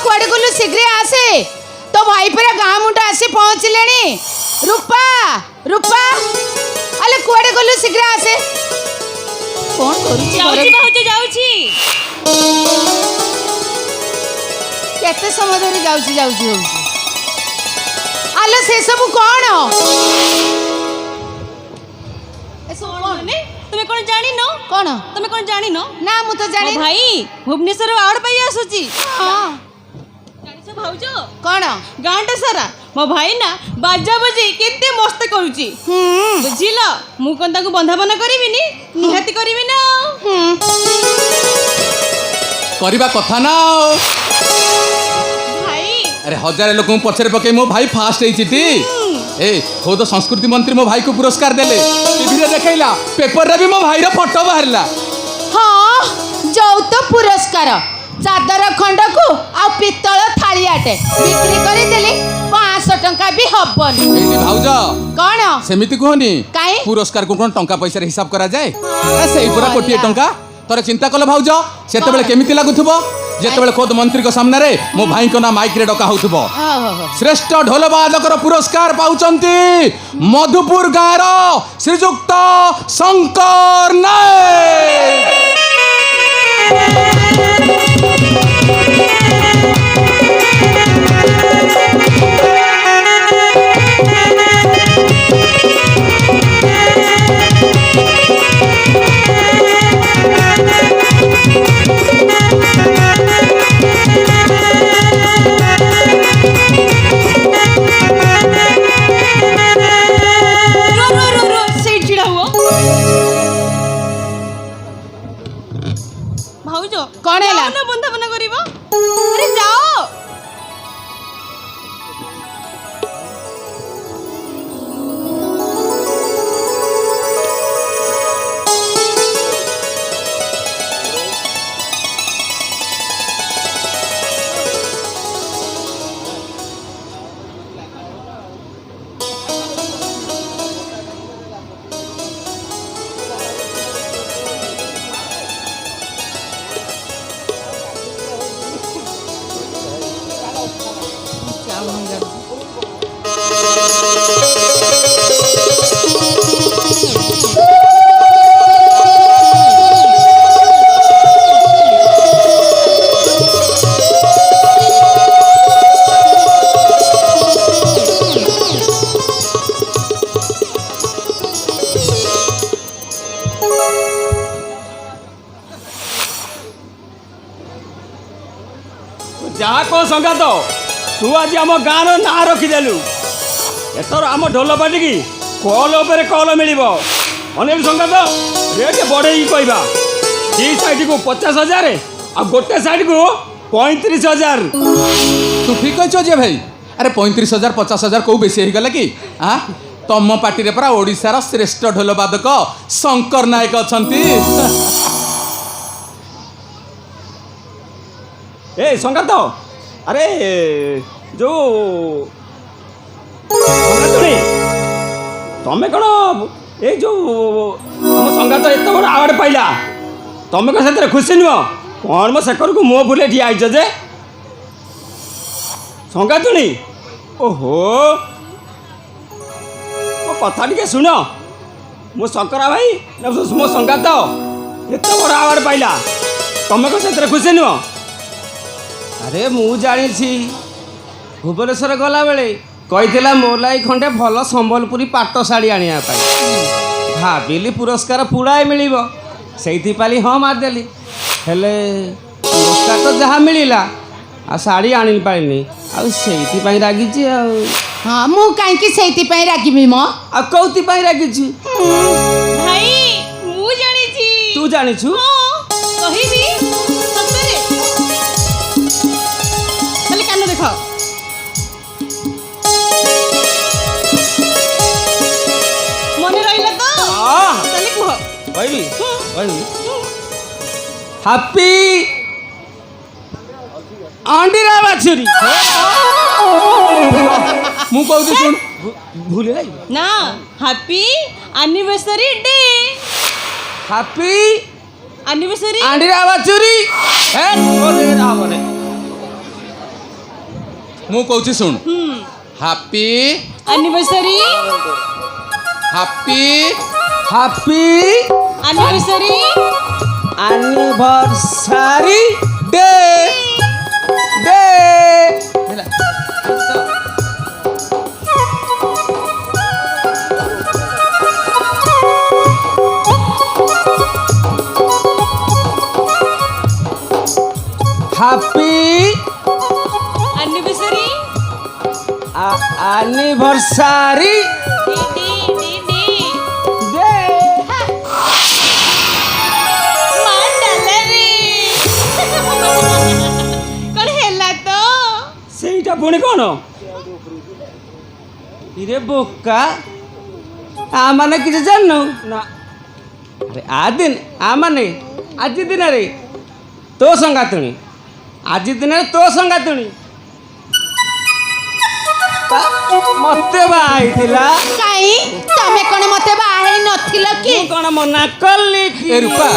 कुआडे गलु शीघ्र आसे तो भाई पर गाँ मुंडा आसी पहुँचले रूपा रूपा अले कुआडे गलु शीघ्र आसे कौन करूची जाऊची केते समय धरी जाऊची जाऊची होउची अले से सब कौन तुमे कौन जानी नो कौन तुमे कौन जानी नो ना मु तो जानी भाई भुवनेश्वर आड़ पाई आसुची हां जानिस भाउजो कौन गांटा सारा मो भाई ना बाजा बजी केते मस्त करूची बुझिला मु कोन ताको बंधाबना करबिनी निहाती करबी ना करबा कथा ना भाई अरे हजार लोक पछरे पके मो भाई फास्ट हेचिटी ए खुद संस्कृति मंत्री मो भाई को पुरस्कार देले टीवी रे देखैला पेपर रे भी मो भाई रो फोटो बाहरला हाँ जौत पुरस्कार चादर खंड को आ पित्तल थालियाटे बिक्री करी देली 500 टंका भी हबनी एनी भाउज कौन सेमिति कहनी काई पुरस्कार को कोन टंका पैसा रे हिसाब करा जाए सेही पूरा कोटी टंका तोरे चिंता कल भाउज सेते बेले केमिति लागुथबो जेते बेले खुद मंत्री को सामने रे मो भाई को ना माइक रे डका होथबो श्रेष्ठ ढोल वादकर पुरस्कार पाउचंती मधुपुर गाँव श्रीजुक्त शंकर नायक कौन है ला बंधाबना करिवो अरे जाओ जहाँ कौन संगात तू आज आम गाँव ना रखीदेलु एथर आम ढोल पाटी की कल उपर कल मिल अनेक संगात रेट बढ़े कहवा दी साइड को 50,000 आ गोटे साइड को 35,000 तू ठीक अच्छो जे भाई अरे 35,000 50,000 कौ बेसी हो गला कि हाँ तम पार्टी रे परा ओडिशार श्रेष्ठ ढोल वादक शंकर नायक अछंती ए संगात अरे जो तमें कौन ये जो आम संगात एत बड़ आवार्ड पाइला तमें कौन से खुशी नुह कौन मो सेकर को मुँह बुले ठिया जे संगातुणी ओहो मो कथा टे शुण मो शंकरा भाई मो संगात एत बड़ आवार्ड पाइला तमें कौन से खुशी नुह अरे मु जानी भुवनेश्वर गला बेले कही मो लाई खंडे भल संबलपुरी पाट शाढ़ी आने भाविली पुरस्कार पुड़ाए मिल से हाँ मारदेली हेले पुरस्कार तो जहाँ मिलला आ शाढ़ी आनी पारिनी आईती रागी हाँ मु कहीं से रागिमी मो आ कौती रागी भाई मु जानी तू जानी कहिबी सतरे खाली कान देख मने रहिला तो चली कुह कहबी हैप्पी अंडीरा बाछुरी मु कहू सुन भूल ना happy anniversary day happy anniversary अंडीरा बाछुरी ମୁଁ କହୁଛି ଶୁଣ happy anniversary happy happy anniversary anniversary day day. ହେଲା ହାପି ଆନିଭର୍ସରୀ ଆନିଭର୍ସାରୀ ଡେ। କଣ ହେଲା ତ? ସେଇଟା ପୁଣି କ'ଣ? ଇରେ ବୋକା ମାନେ କିଛି ଜାଣିନୁ ନା? ଆରେ ମାନେ ଆଜି ଦିନରେ ତୋ ସଙ୍ଗାତୁଣୀ ଆଜି ଦିନରେ ତୋ ସଙ୍ଗାତୁଣୀ ମତେ ବାହା ହେଇଥିଲା। କାଇଁ ତମେ କଣ ମତେ ବାହା ହେଇ ନଥିଲ କି? ମୁଁ କ'ଣ ମନା କଲି କି? ଏ ରୂପା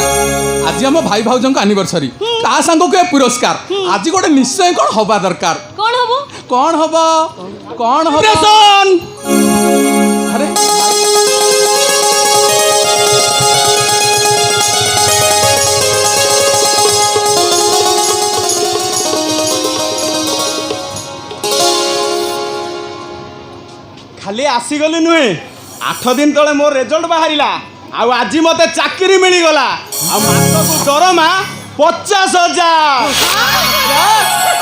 ଆଜି ଆମ ଭାଇ ଭାଉଜଙ୍କ ଆନିଭର୍ସରୀ ତା ସାଙ୍ଗକୁ ଏ ପୁରସ୍କାର ଆଜି ଗୋଟେ ନିଶ୍ଚୟ କ'ଣ ହବା ଦରକାର। କଣ ହବ? କ'ଣ ହବ କ'ଣ ହବ ଆରେ ଖାଲି ଆସିଗଲି ନୁହେଁ 8 ଦିନ ତଳେ ମୋ ରେଜଲ୍ଟ ବାହାରିଲା ଆଉ ଆଜି ମତେ ଚାକିରି ମିଳିଗଲା ଆଉ ମାସକୁ ଦରମା 50,000।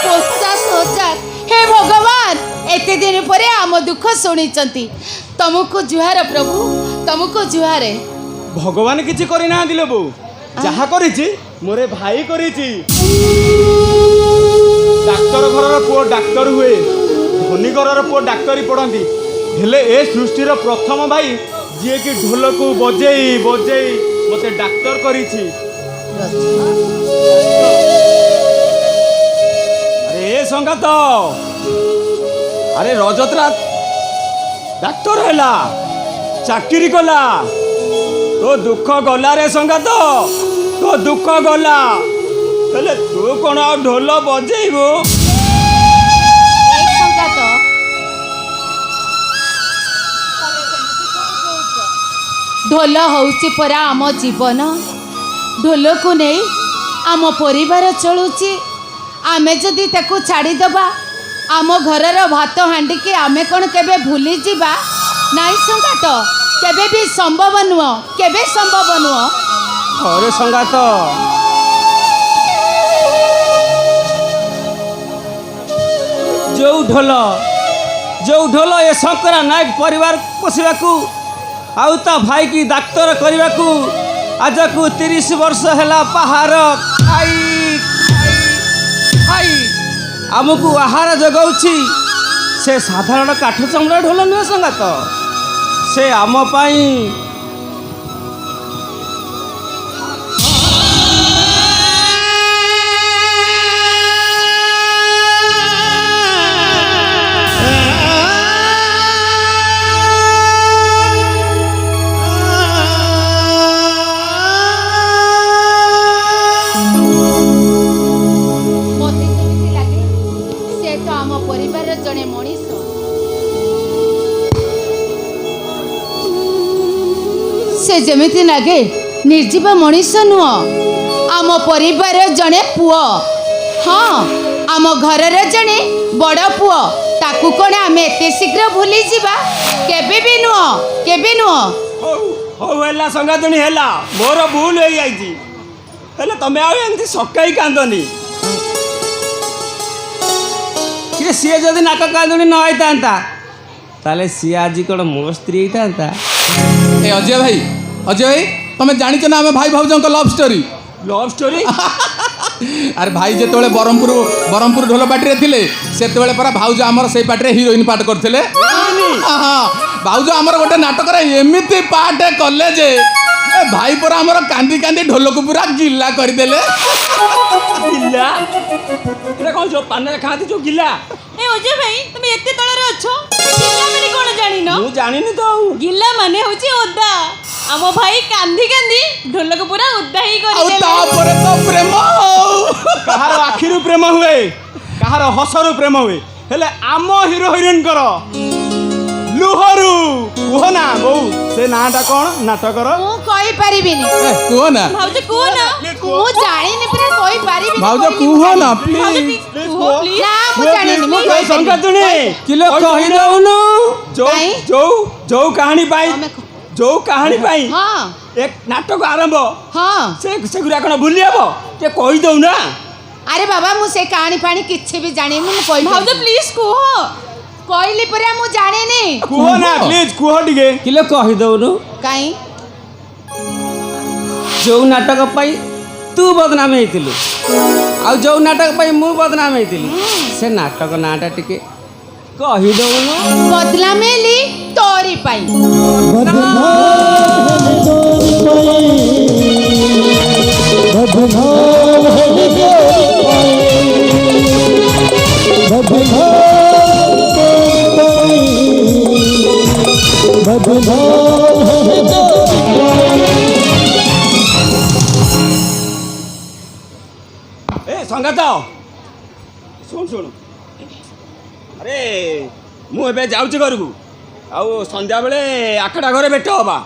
50,000 हे भगवान एते दिन परे आम दुख शुणिचंती तुमको जुहार प्रभु तुमको जुहारे। ଭଗବାନ କିଛି କରିନାହାନ୍ତି ଲୋ ବୋଉ ଯାହା କରିଛି ମୋରେ ଭାଇ କରିଛି। ଡାକ୍ତର ଘରର ପୁଅ ଡାକ୍ତର ହୁଏ ଧନୀ ଘରର ପୁଅ ଡାକ୍ତରୀ ପଢ଼ନ୍ତି ହେଲେ ଏ ସୃଷ୍ଟିର ପ୍ରଥମ ଭାଇ ଯିଏକି ଢୋଲକୁ ବଜେଇ ବଜେଇ ମତେ ଡାକ୍ତର କରିଛି। ଆରେ ଏ ସଙ୍ଗାତ ଆରେ ରଜତ ଡାକ୍ତର ହେଲା ଚାକିରି କଲା ତୋ ଦୁଃଖ ଗଲା ରେ ସଙ୍ଗାତ ତୋ ଦୁଃଖ ଗଲା ହେଲେ ତୁ କ'ଣ ଆଉ ଢୋଲ ବଜେଇବୁ? ढोल होउची परा आम जीवन ढोल को नहीं आम परिवार चलुची आमे जदि ताकू छाड़ी दबा आम घरर भात हांडी के आमे कौन केबे भूली जीवा नाई संगात केबे भी संभव नुह केबे संभव नुह। अरे संगात जो ढोल ए शंकरा नायक परिवार पोषिबाकू आउ ता भाई की डाक्तर करने को आज को 30 वर्ष है पहाड़ खाई खाई आमको आहार जगाऊँगी से साधारण काठ चमड़ा ढोल नुहे संगात से आम पाई से जमिति लगे निर्जीव मनीष नुह आम परिवार जड़े पुओ हाँ आम घर जड़े बड़ पुओ ताकू कौन आम एत शीघ्र भूली जावा केबे भी नुह केबे नुह। हौ है संगातुणी है मोर भूल हो जाइए तमें आमती सकाई कांदनी कि सी जदि नाक कांदुणी न होता ताले सी आज कौन मो स्त्री होता। ए अजय भाई तुम जानिच ना आम भाई भाउजों लव स्टोरी अरे भाई जिते बरहमपुर ढोल पार्टी थे से परा भाउज आमर से पार्टी हिरोइन पार्ट करते भाउज आमर गोटे नाटक एमती पार्ट कले जे भाई पर आमर कांदी कांदी ढोल को पूरा गिला करदेले। गिला कौन जो पान खाती जो गिला ए अजय भाई तुम एते तळरे अछो गिल्ला माने कोन जानि न मु जानिनी तो गिल्ला माने होची ओदा आम भाई कांदी कांदी ढोल को पूरा ओदा ही कर देले तापरे तो प्रेम कहार आखिरु प्रेम हुए कहार हसरु प्रेम हुए ହେଲେ ଆମ ହିରୋ ହିରୋଇନଙ୍କର ଲୁହରୁ କୁହ ନା ବୋଉ ସେ ନାଁଟା କ'ଣ ନାଟକର? ମୁଁ କହିପାରିବିନି, କୁହ ନା ଭାଉଜ କୁହ ନା। ମୁଁ ଜାଣିନି ପୁରା କହିପାରିବିନି। ଭାଉଜ କହିଲି କୁହ ମୁଁ ନା ଜାଣିନି। ପ୍ଲିଜ। କୁହ ପ୍ଲିଜ। ନା ମୁଁ ଜାଣିନି, ମୁଁ କହିପାରିବିନି। ସଙ୍ଗାତୁଣି କିଲୋ କହିଦଉନୁ। କାଇଁ? ଯୋଉ କାହାଣୀ ପାଇଁ ତମେ ଯୋଉ କାହାଣୀ ପାଇଁ ହଁ ଏକ ନାଟକ ଆରମ୍ଭ ହଁ। ସେଗୁଡ଼ା କ'ଣ ଭୁଲି ହବ? ଟିକେ କହିଦଉ ନା। ଆରେ ବାବା ମୁଁ ସେ କାହାଣୀ ପାଣି କିଛି ବି ଜାଣିନି, ମୁଁ ଭାଉଜ କହିପାରିବିନି। ପ୍ଲିଜ କୁହ। କହିଲି ପରା ମୁଁ ଜାଣିନି। କୁହ ନା ପ୍ଲିଜ କୁହ ଟିକେ। କିଲୋ କହିଦଉନୁ। କାଇଁ? ଯୋଉ ନାଟକ ପାଇଁ ତୁ ବଦନାମ ହେଇଥିଲୁ ଆଉ ଯୋଉ ନାଟକ ପାଇଁ ମୁଁ ବଦନାମ ହେଇଥିଲି ସେ ନାଟକ ନାଁଟା ଟିକେ କହିଦଉନୁ। ବଦଲାମ ହେଲି ତୋରି ପାଇଁ। ଏ ସଙ୍ଗାତ ଶୁଣ ଆରେ ମୁଁ ଏବେ ଯାଉଛି ଘରକୁ ଆଉ ସନ୍ଧ୍ୟାବେଳେ ଆଖଡ଼ା ଘରେ ଭେଟ ହବା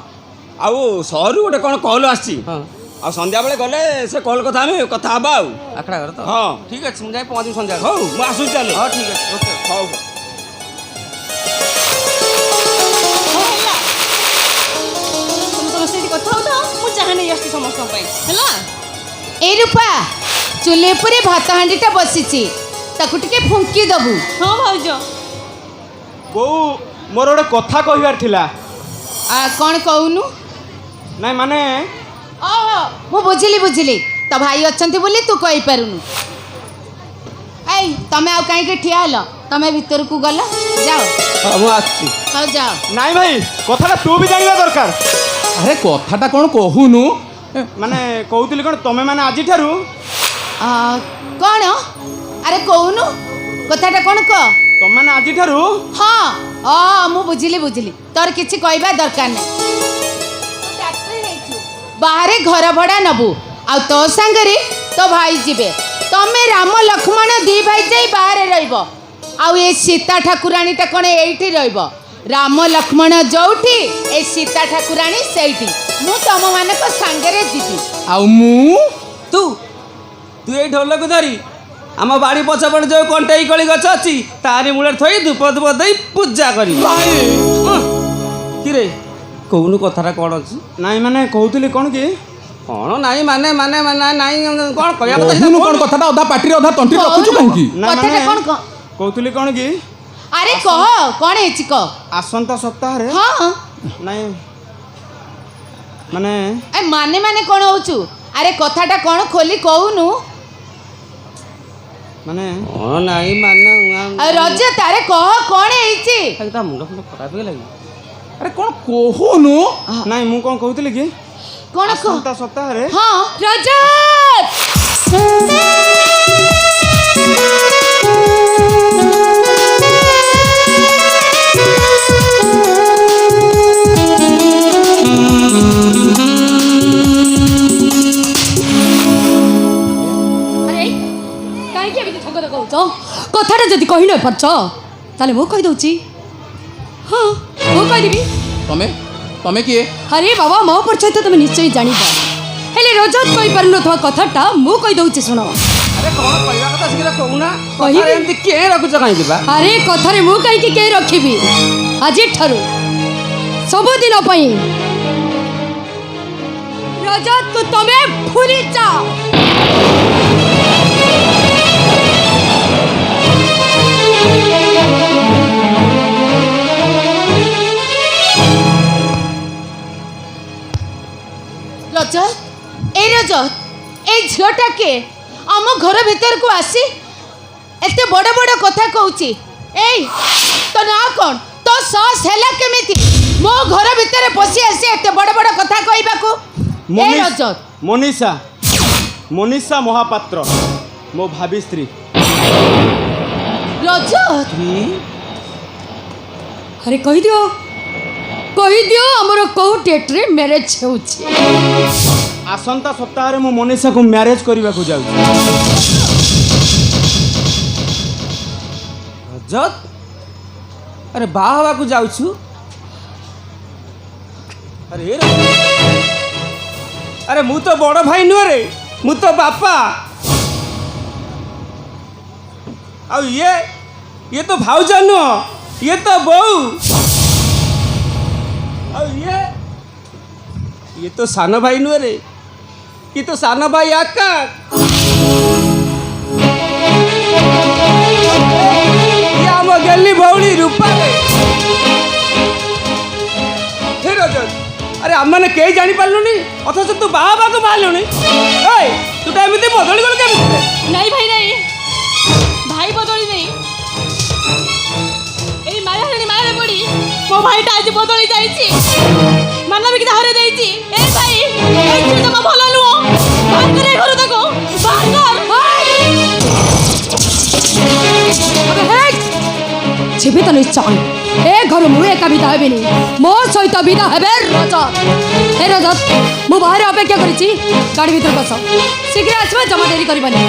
ଆଉ ସହରରୁ ଗୋଟେ କ'ଣ କଲ୍ ଆସିଛି ହଁ ଆଉ ସନ୍ଧ୍ୟାବେଳେ ଗଲେ ସେ କଲ୍ କଥା ଆମେ କଥା ହବା ଆଉ ଆଖଡ଼ା ଘର ତ ହଁ ଠିକ୍ ଅଛି ମୁଁ ଯାଇ ପହଞ୍ଚିବି ସନ୍ଧ୍ୟାବେଳେ। ହଉ ମୁଁ ଆସୁଛି ତାହେଲେ ହଁ ଠିକ୍ ଅଛି ଓକେ। ହଉ ହଉ ହେଲା, ତମେ ସମସ୍ତେ ଏଠି କଥା ହଉଥାଅ, ମୁଁ ଚାହା ନେଇ ଆସିଛି ସମସ୍ତଙ୍କ ପାଇଁ ହେଲା। ଏଇ ରୂପା ଚୁଲି ଉପରେ ଭାତ ହାଣ୍ଡିଟା ବସିଛି, ତାକୁ ଟିକେ ଫୁଙ୍କି ଦବୁ। ହଁ ଭାଉଜ। ବୋଉ ମୋର ଗୋଟେ କଥା କହିବାର ଥିଲା। କ'ଣ କହୁନୁ? ନାଇଁ ମାନେ ଓହୋ ମୁଁ ବୁଝିଲି। ତ ଭାଇ ଅଛନ୍ତି ବୋଲି ତୁ କହିପାରୁନୁ। ଏଇ ତମେ ଆଉ କାହିଁକି ଠିଆ ହେଲ? ତମେ ଭିତରକୁ ଗଲ, ଯାଅ। ହଁ ମୁଁ ଆସୁଛି। ହଉ ଯାଅ। ନାଇଁ ଭାଇ କଥାଟା ତୁ ବି ଜାଣିବା ଦରକାର। ଆରେ କଥାଟା କ'ଣ କହୁନୁ? ମାନେ କହୁଥିଲି କ'ଣ ତମେ ମାନେ ଆଜିଠାରୁ କ'ଣ? ଆରେ କହୁନୁ କଥାଟା କ'ଣ କହ। ତମେ ମାନେ ଆଜିଠାରୁ ହଁ ମୁଁ ବୁଝିଲି। ତୋର କିଛି କହିବା ଦରକାର ନାହିଁ। ବାହାରେ ଘର ଭଡ଼ା ନେବୁ ଆଉ ତୋ ସାଙ୍ଗରେ ତୋ ଭାଇ ଯିବେ। ତମେ ରାମ ଲକ୍ଷ୍ମଣ ଦି ଭାଇ ଯାଇ ବାହାରେ ରହିବ ଆଉ ଏ ସୀତା ଠାକୁରାଣୀଟା କ'ଣ ଏଇଠି ରହିବ? ରାମ ଲକ୍ଷ୍ମଣ ଯୋଉଠି ଏ ସୀତା ଠାକୁରାଣୀ ସେଇଠି। ମୁଁ ତମମାନଙ୍କ ସାଙ୍ଗରେ ଯିବି। ଆଉ ମୁଁ ତୁ ଏଇ ଢୋଲକୁ ଧରି ଆମ ବାଡ଼ି ପଛପଟେ ଯୋଉ କଣ୍ଟେଇ କଳି ଗଛ ଅଛି ତାରି ମୂଳରେ ଥୋଇ ଧୂପ ଦେଇ ପୂଜା କରିବୁ। କିରେ କହୁନୁ କଥାଟା କ'ଣ ଅଛି? ନାଇଁ ମାନେ କହୁଥିଲି କ'ଣ କି କ'ଣ ନାଇଁ ମାନେ ନାଇଁ କ'ଣ କହିବା କଥା କହୁନୁ କ'ଣ କଥାଟା ଅଧା ପାଟିରେ ଅଧା ତଣ୍ଟିରେ ରଖୁଛୁ କାହିଁକି? ନା କଥାଟା ମାନେ କ'ଣ କହ? କହୁଥିଲି କ'ଣ କି ଆରେ କହ କ'ଣ ହେଇଛି କହ। ଆସନ୍ତା ସପ୍ତାହରେ ହଁ ନାଇଁ ମାନେ ମାନେ କ'ଣ ହଉଛୁ? ଆରେ କଥାଟା କ'ଣ ଖୋଲି କହୁନୁ। ମାନେ କ'ଣ ନାଇଁ ମାନେ ରଜ ତାରେ କହ କ'ଣ ହେଇଛି? ତା ମୁଣ୍ଡ ଖରାପ ହେଇଗଲା କି? ଆରେ କ'ଣ କହୁନୁ? ନାଇଁ ମୁଁ କ'ଣ କହୁଥିଲି କି କ'ଣ କହ? ଆସନ୍ତା ସପ୍ତାହରେ ହଁ ରଜ କଥାଟା ଯଦି କହି ନ ପାରୁଛ ତାହେଲେ ମୁଁ କହିଦେଉଛି। ହଁ ମୁଁ କହିଦେବି। ତମେ କିଏ? ଆରେ ବାବା ମୋ ପରିଚୟ ତ ତମେ ନିଶ୍ଚୟ ଜାଣିବ, ହେଲେ ରଜତ କହିପାରୁନଥିବା କଥାଟା ମୁଁ କହିଦେଉଛି ଶୁଣ। ଆରେ କ'ଣ କହିବା କଥା ଶୀଘ୍ର କହୁନା। କହିବି? ଏମିତି କିଏ ରଖୁଛ କାହିଁକି ବା? ଆରେ କଥାରେ ମୁଁ କାହିଁକି କେହି ରଖିବି? ଆଜିଠାରୁ ସବୁଦିନ ପାଇଁ ରଜତକୁ ତମେ ଭୁଲି ଯାଅ। ରଜତ এই ঝিଅটা କିଏ? ଆମ ଘର ଭିତରକୁ ଆସି ଏତେ ବଡ଼ ବଡ଼ କଥା କହୁଛି। ଏଇ ତୋ ନାଁ କ'ଣ? ତୋ ସାହସ ହେଲା କେମିତି ମୋ ଘର ଭିତରେ ପଶି ଆସି ଏତେ ବଡ଼ ବଡ଼ କଥା କହିବାକୁ? ଏ ରଜତ ମନୀଷା ମହାପାତ୍ର ମୋ ଭାବି ସ୍ତ୍ରୀ। ରଜତ ଆରେ କହିଦିଅ ଆମର କୋଉ ଡେଟ୍ରେ ମ୍ୟାରେଜ୍ ହେଉଛି? ଆସନ୍ତା ସପ୍ତାହରେ ମୁଁ ମନୀଷାକୁ ମ୍ୟାରେଜ୍ କରିବାକୁ ଯାଉଛି। ରଜତ ଆରେ ବାହା ହେବାକୁ ଯାଉଛୁ ଆରେ ଏ ରଜତ, ଆରେ ମୁଁ ତ ବଡ଼ ଭାଇ ନୁହେଁ ରେ, ମୁଁ ତ ବାପା। ଆଉ ଇଏ ତ ଭାଉଜ ନୁହଁ, ଇଏ ତ ବୋଉ। ଆଉ ଇଏ ତ ସାନ ଭାଇ ନୁହେଁ ରେ, ଇଏ ତ ସାନ ଭାଇ ଆକାଶ। ଇଏ ଆମ ଗେଲି ଭଉଣୀ ରୂପା ରେ। ହେ ରଜତ, ଆରେ ଆମମାନେ କେହି ଜାଣିପାରିଲୁନି ଅଥଚ ତୁ ବାହା ହେବାକୁ ବାହାରିଲୁଣି। ଏଇ ତୁ ତ ଏମିତି ବଦଳି ଗଲୁ କେମିତି? ନାଇଁ ଭାଇ ନାଇଁ, ଭାଇ ବଦଳି ନାଇଁ, ଏଇ ମାୟାରେ ପଡ଼ି ମୋ ଭାଇଟା ଆଜି ବଦଳି ଯାଇଛି, ମାନବିକତା ହରେଇ ଦେଇଛି। ଏ ଭାଇ ଏ ଝିଅ ଜମା ଭଲ ନୁହଁ, ବାହାର କର ଏ ଘରୁ ତାକୁ, ବାହାର କର। ଯିବି ତ ନିଶ୍ଚୟ ଏ ଘରୁ ମୁଁ ଏକା ବିଦା ହେବିନି, ମୋ ସହିତ ବିଦା ହେବେ ରଜତ। ହେ ରଜତ, ମୁଁ ବାହାରେ ଅପେକ୍ଷା କରିଛି, ଗାଡ଼ି ଭିତରେ ବସ, ଶୀଘ୍ର ଆସିବା, ଜମା ଡେରି କରିବନି।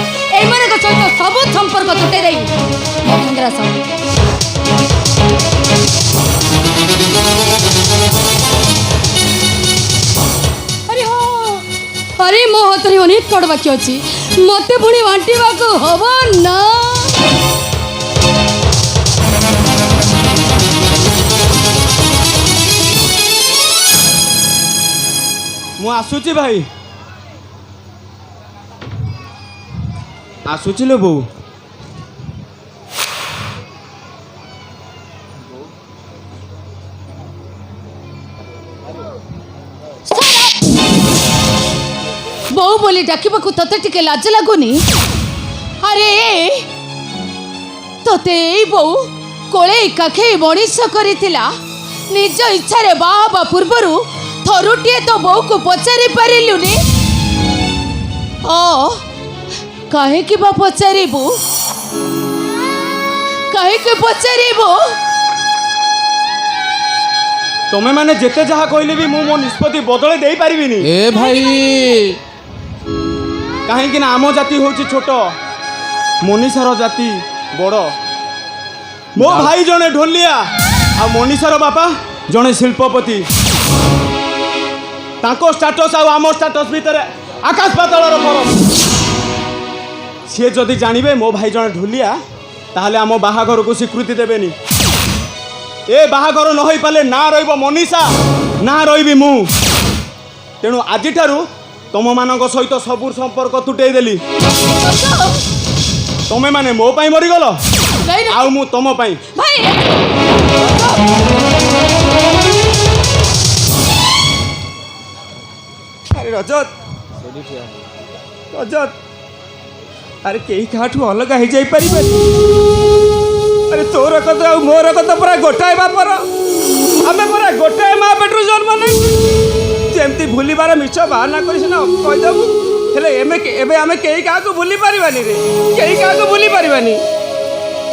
ଏମାନଙ୍କ ସହିତ ସବୁ ସମ୍ପର୍କ ତୁଟେଇ ଦେଇ ମୋ ମନ୍ଦିର ଆସ। ଆରେ ମୋ ହାତରେ ଅନେକ କଡ଼ ବାକି ଅଛି, ମତେ ପୁଣି ବାଣ୍ଟିବାକୁ ହବ ନା। ମୁଁ ଆସୁଛି ଭାଇ, ଆସୁଛି ଲୋ ବୋଉ। ବୋଉ ବୋଲି ଡାକିବାକୁ ତତେ ଟିକେ ଲାଜ ଲାଗୁନି? ଆରେ ତତେ ଏଇ ବୋଉ କୋଳେଇ କାଖେଇ ମଣିଷ କରିଥିଲା, ନିଜ ଇଚ୍ଛାରେ ବାହା ହେବା ପୂର୍ବରୁ ଥରୁଟିଏ ତ ବୋଉକୁ ପଚାରି ପାରିଲୁନି? କାହିଁକି ବା ପଚାରିବୁ? କାହିଁକି ପଚାରିବୁ? ତମେ ମାନେ ଯେତେ ଯାହା କହିଲେ ବି ମୁଁ ମୋ ନିଷ୍ପତ୍ତି ବଦଳେଇ ଦେଇପାରିବିନି। ଏ ଭାଇ, କାହିଁକି ନା ଆମ ଜାତି ହେଉଛି ଛୋଟ, ମନୀଷାର ଜାତି ବଡ଼। ମୋ ଭାଇ ଜଣେ ଢୋଲିଆ, ଆଉ ମନୀଷାର ବାପା ଜଣେ ଶିଳ୍ପପତି। ତାଙ୍କ ଷ୍ଟାଟସ୍ ଆଉ ଆମ ଷ୍ଟାଟସ୍ ଭିତରେ ଆକାଶ ପାତାଳର ଫରକ। ସିଏ ଯଦି ଜାଣିବେ ମୋ ଭାଇ ଜଣେ ଢୋଲିଆ, ତାହେଲେ ଆମ ବାହାଘରକୁ ସ୍ୱୀକୃତି ଦେବେନି। ଏ ବାହାଘର ନ ହୋଇପାରିଲେ ନା ରହିବ ମନୀଷା, ନା ରହିବି ମୁଁ। ତେଣୁ ଆଜିଠାରୁ ତମମାନଙ୍କ ସହିତ ସବୁ ସମ୍ପର୍କ ତୁଟେଇ ଦେଲି। ତମେ ମାନେ ମୋ ପାଇଁ ମରିଗଲ, ଆଉ ମୁଁ ତମ ପାଇଁ। ଆରେ ରଜତ, ରଜତ, ଆରେ କେହି କାହାଠୁ ଅଲଗା ହେଇଯାଇପାରିବେନି। ଆରେ ତୋର କଥା ଆଉ ମୋର କଥା ପୁରା ଗୋଟାଏ ବାପର, ଆମେ ପୁରା ଗୋଟାଏ ମା ପେଟରୁ ଜନ୍ମ ନେଇଛୁ। ଯେମିତି ଭୁଲିବାର ମିଛ ବାହାନା କରି ସିନା କହିଦେବୁ, ହେଲେ ଏବେ ଆମେ କେହି କାହାକୁ ଭୁଲି ପାରିବାନି ରେ, କେହି କାହାକୁ ଭୁଲି ପାରିବାନି।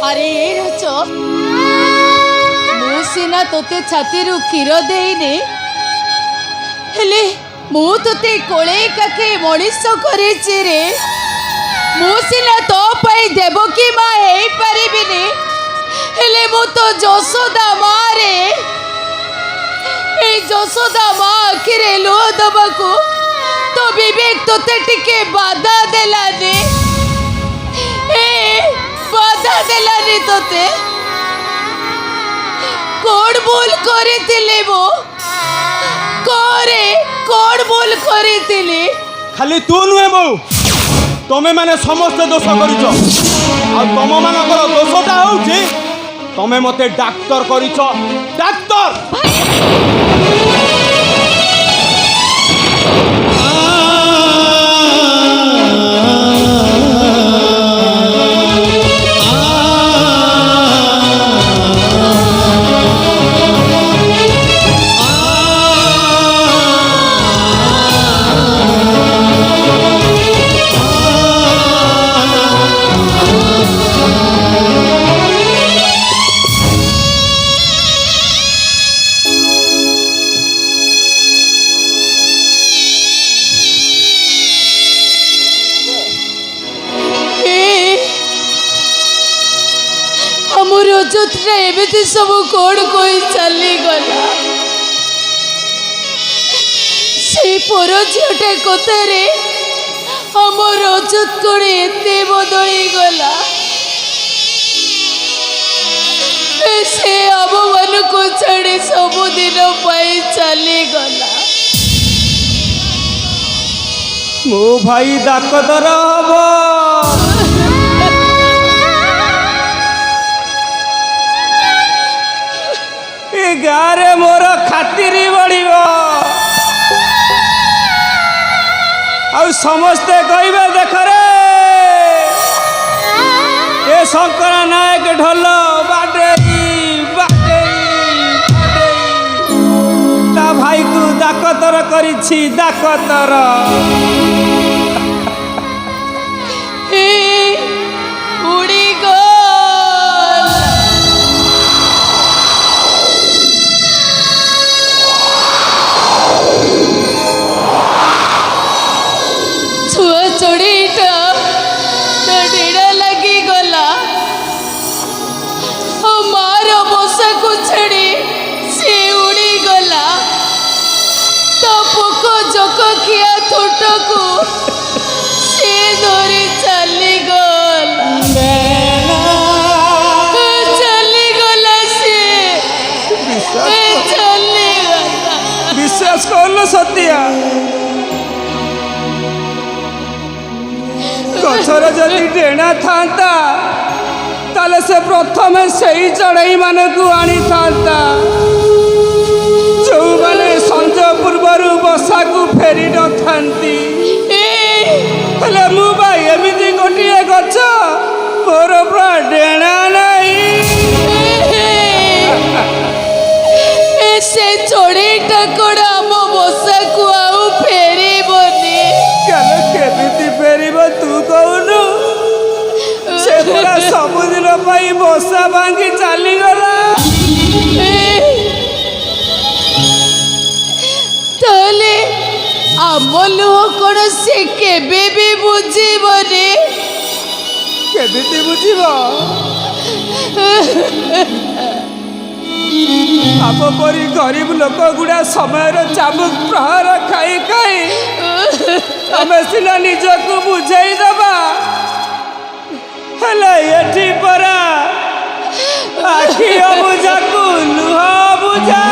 ଆରେ ରଜ, ମୁଁ ସିନା ତୋତେ ଛାତିରୁ କ୍ଷୀର ଦେଇନି, ହେଲେ ମୁଁ ତୋତେ କୋଳେଇ କାଖେଇ ମଣିଷ କରିଛି ରେ। ମୁଁ ସିନା ତୋ ପାଇଁ ଦେବକୀ ମା ହେଇପାରିବିନି, ହେଲେ ମୁଁ ତ ଯଶୋଦା ମା ରେ। এই যশোদা মা আখিরে লুহ দেବାକୁ তো বিবেক তোতে টিকে বাধা দেলানি, বাধা দেলানি তোতে। কোন ভুল করিଥିଲି ମୁଁ? কোন ভুল করিଥିଲି? খালি তু নুহে বউ, তমে মানে সমস্ত দোষ করিছ। আর তম মানকর দোষটা হচ্ছে তমে মতে ডাক্তার করিছ, ডাক্তার। ରଜତଟା ଏମିତି ସବୁ କଣ କହି ଚାଲିଗଲା। ସେଇ ପର ଝିଅଟା କଥାରେ ଆମ ରଜତ କଣ ଏତେ ବଦଳିଗଲା। ସେ ଆମମାନଙ୍କୁ ଛାଡ଼ି ସବୁଦିନ ପାଇଁ ଚାଲିଗଲା। ମୋ ଭାଇ ଡାକତର ହବ। ଏ ଗାଁରେ ମୋର ଖାତିରି ବଢ଼ିବ। ଆଉ ସମସ୍ତେ କହିବେ ଦେଖରେ ଏ ଶଙ୍କର ନାୟକ ଢୋଲ ବାଡ଼େଇ ତା ଭାଇକୁ ଡାକତର କରିଛି ଡାକତର। ଛୁଆ ଚଢ଼େଇଟା ଡେଡ଼ା ଲାଗିଗଲା। ମାର ବସାକୁ ଛାଡ଼ି ସେ ଉଡ଼ିଗଲା। ତା ପୋକ ଜକ ଖିଆ ଥୋଟକୁ ସେ ଧରି ଚାଲିଗଲା। ଚାଲିଗଲା ସେ ଚାଲିଗଲା। ବିଶ୍ୱାସ କରୁନ ସତ୍ୟା, ଗଛର ଯଦି ଡେଣା ଥାନ୍ତା ତାହେଲେ ସେ ପ୍ରଥମେ ସେଇ ଚଢ଼େଇ ମାନଙ୍କୁ ଆଣିଥାନ୍ତା ଯେଉଁମାନେ ସଞ୍ଜ ପୂର୍ବରୁ ବସାକୁ ଫେରି ନଥାନ୍ତି। ହେଲେ ମୁଁ ବା ଏମିତି ଗୋଟିଏ ଗଛ, ମୋର ପୁରା ଡେଣା ନାହିଁ। ସେ ଚଢ଼େଇଟା କଣ ଆମ ବସାକୁ ଆଉ ଫେରିବନି? କେମିତି ଫେରିବ ତୁ କହୁନୁ? ସେ ପୁରା ସବୁଦିନ ପାଇଁ ବସା ଭାଙ୍ଗି ଚାଲିଗଲା। ତାହେଲେ ଆମ ଲୁହ କଣ ସେ କେବେ ବି ବୁଝିବନି? କେମିତି ବୁଝିବ? ଆମ ପରି ଗରିବ ଲୋକ ଗୁଡ଼ା ସମୟର ଚାବୁକ ପ୍ରହାର ଖାଇ ଖାଇ ଆମେ ସିନା ନିଜକୁ ବୁଝେଇ ଦେବା, ହେଲେ ଏଠି ପରା ଆଖି ଅବୁଝାକୁ ଲୁହ ବୁଝା।